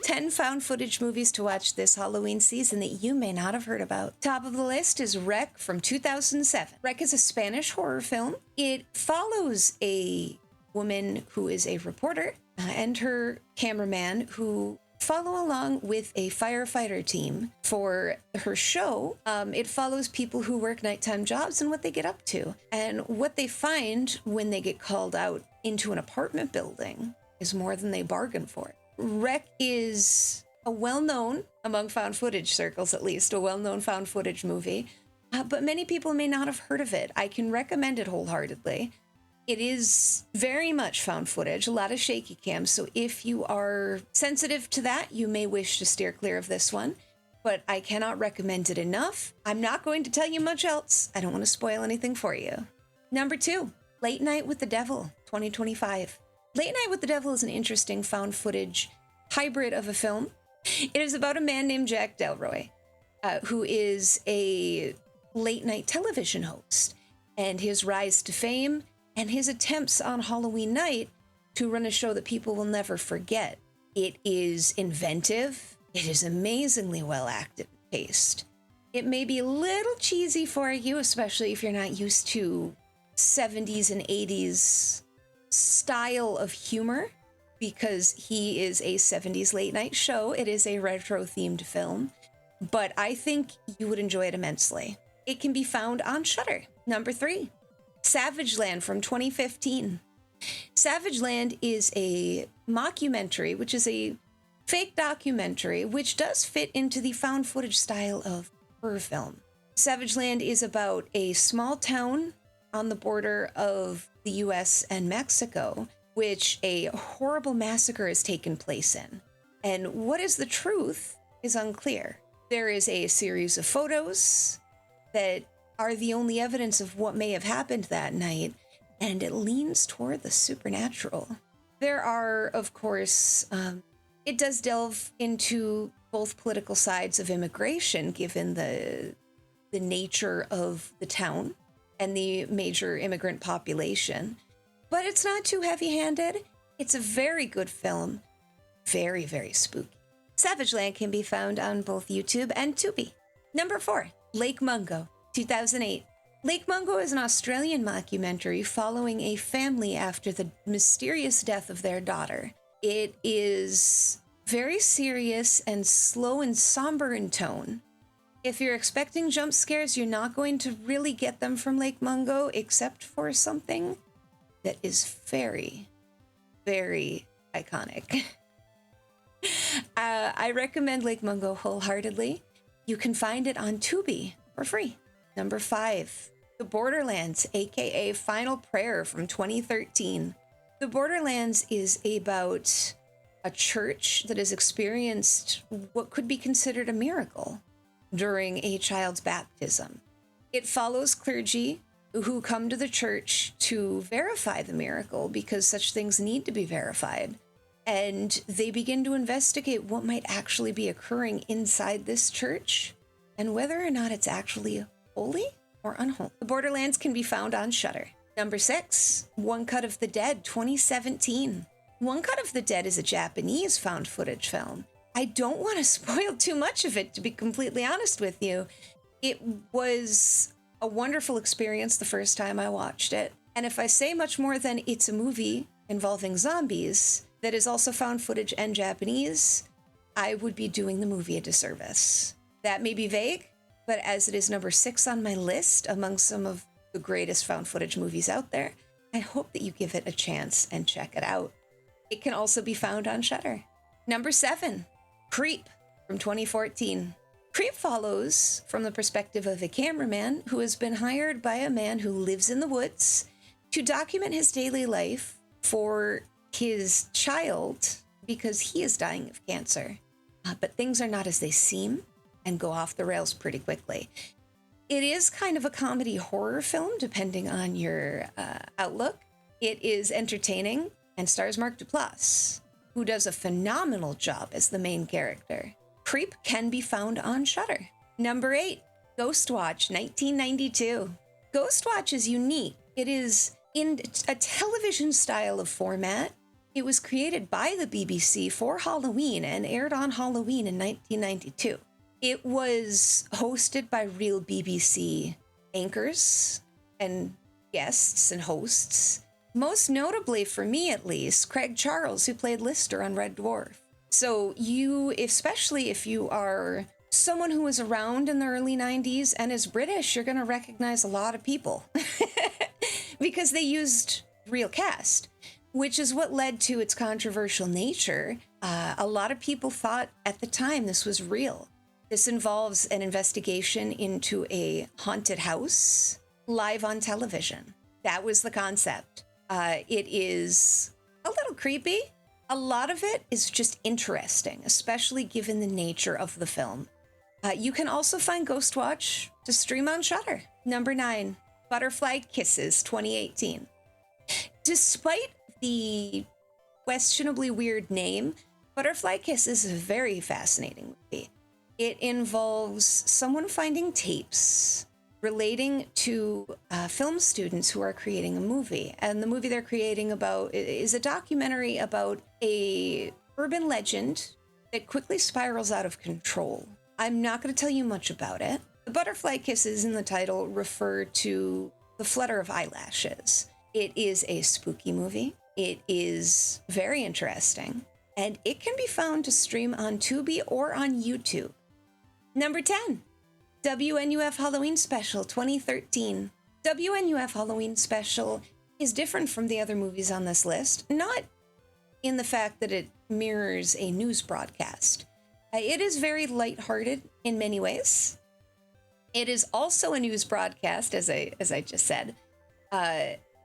10 found footage movies to watch this Halloween season that you may not have heard about. Top of the list is Rec from 2007. Rec is a Spanish horror film. It follows a woman who is a reporter and her cameraman who follow along with a firefighter team for her show. It follows people who work nighttime jobs and what they get up to. And what they find when they get called out into an apartment building is more than they bargain for. Rec is a well-known, among found footage circles at least, a well-known found footage movie, but many people may not have heard of it. I can recommend it wholeheartedly. It is very much found footage, a lot of shaky cams, so if you are sensitive to that, you may wish to steer clear of this one, but I cannot recommend it enough. I'm not going to tell you much else. I don't want to spoil anything for you. Number 2, Late Night with the Devil, 2025. Late Night with the Devil is an interesting found footage hybrid of a film. It is about a man named Jack Delroy, who is a late night television host, and his rise to fame and his attempts on Halloween night to run a show that people will never forget. It is inventive. It is amazingly well acted and paced. It may be a little cheesy for you, especially if you're not used to 70s and 80s style of humor, because he is a 70s late night show. It is a retro themed film, but I think you would enjoy it immensely. It can be found on Shudder. Number 3, Savage Land from 2015. Savage Land is a mockumentary, which is a fake documentary, which does fit into the found footage style of horror film. Savage Land is about a small town on the border of the US and Mexico, which a horrible massacre has taken place in. And what is the truth is unclear. There is a series of photos that are the only evidence of what may have happened that night, and it leans toward the supernatural. There are, of course, it does delve into both political sides of immigration, given the nature of the town and the major immigrant population. But it's not too heavy-handed. It's a very good film. Very, very spooky. Savage Land can be found on both YouTube and Tubi. Number 4, Lake Mungo, 2008. Lake Mungo is an Australian mockumentary following a family after the mysterious death of their daughter. It is very serious and slow and somber in tone. If you're expecting jump scares, you're not going to really get them from Lake Mungo, except for something that is very, very iconic. I recommend Lake Mungo wholeheartedly. You can find it on Tubi for free. Number 5, The Borderlands, aka Final Prayer from 2013. The Borderlands is about a church that has experienced what could be considered a miracle during a child's baptism. It follows clergy who come to the church to verify the miracle because such things need to be verified. And they begin to investigate what might actually be occurring inside this church and whether or not it's actually holy or unholy. The Borderlands can be found on Shudder. Number 6, One Cut of the Dead, 2017. One Cut of the Dead is a Japanese found footage film. I don't want to spoil too much of it, to be completely honest with you. It was a wonderful experience the first time I watched it. And if I say much more than it's a movie involving zombies that is also found footage and Japanese, I would be doing the movie a disservice. That may be vague, but as it is number 6 on my list among some of the greatest found footage movies out there, I hope that you give it a chance and check it out. It can also be found on Shudder. Number 7, Creep from 2014. Creep follows from the perspective of a cameraman who has been hired by a man who lives in the woods to document his daily life for his child because he is dying of cancer. But things are not as they seem and go off the rails pretty quickly. It is kind of a comedy horror film, depending on your outlook. It is entertaining and stars Mark Duplass, who does a phenomenal job as the main character. Creep can be found on Shudder. Number 8, Ghostwatch, 1992. Ghostwatch is unique. It is in a television style of format. It was created by the BBC for Halloween and aired on Halloween in 1992. It was hosted by real BBC anchors and guests and hosts. Most notably, for me at least, Craig Charles, who played Lister on Red Dwarf. So you, especially if you are someone who was around in the early 90s and is British, you're going to recognize a lot of people because they used real cast, which is what led to its controversial nature. A lot of people thought at the time this was real. This involves an investigation into a haunted house live on television. That was the concept. It is a little creepy. A lot of it is just interesting, especially given the nature of the film. You can also find Ghostwatch to stream on Shudder. Number 9, Butterfly Kisses 2018. Despite the questionably weird name, Butterfly Kisses is a very fascinating movie. It involves someone finding tapes relating to film students who are creating a movie. And the movie they're creating about is a documentary about a urban legend that quickly spirals out of control. I'm not going to tell you much about it. The butterfly kisses in the title refer to the flutter of eyelashes. It is a spooky movie. It is very interesting. And it can be found to stream on Tubi or on YouTube. Number 10. WNUF Halloween Special 2013. WNUF Halloween Special is different from the other movies on this list, not in the fact that it mirrors a news broadcast. It is very lighthearted in many ways. It is also a news broadcast, as I just said,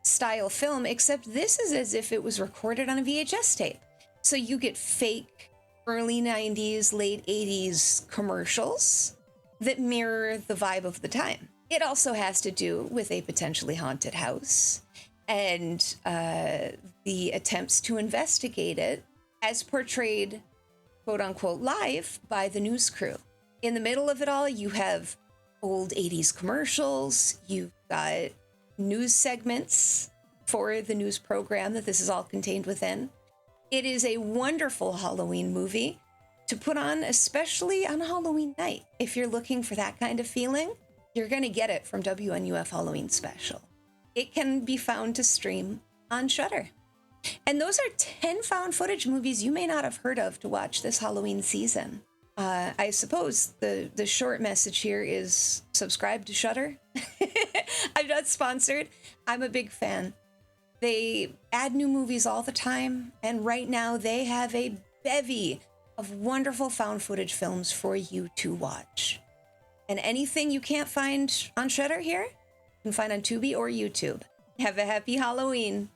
style film, except this is as if it was recorded on a VHS tape. So you get fake early 90s, late 80s commercials that mirror the vibe of the time. It also has to do with a potentially haunted house and the attempts to investigate it as portrayed, quote unquote, live by the news crew. In the middle of it all, you have old 80s commercials, you've got news segments for the news program that this is all contained within. It is a wonderful Halloween movie to put on, especially on Halloween night. If you're looking for that kind of feeling, you're going to get it from WNUF Halloween Special. It can be found to stream on Shudder. And those are 10 found footage movies you may not have heard of to watch this Halloween season. I suppose the short message here is subscribe to Shudder. I'm not sponsored. I'm a big fan. They add new movies all the time, and right now they have a bevy of wonderful found footage films for you to watch. And anything you can't find on Shudder here, you can find on Tubi or YouTube. Have a happy Halloween.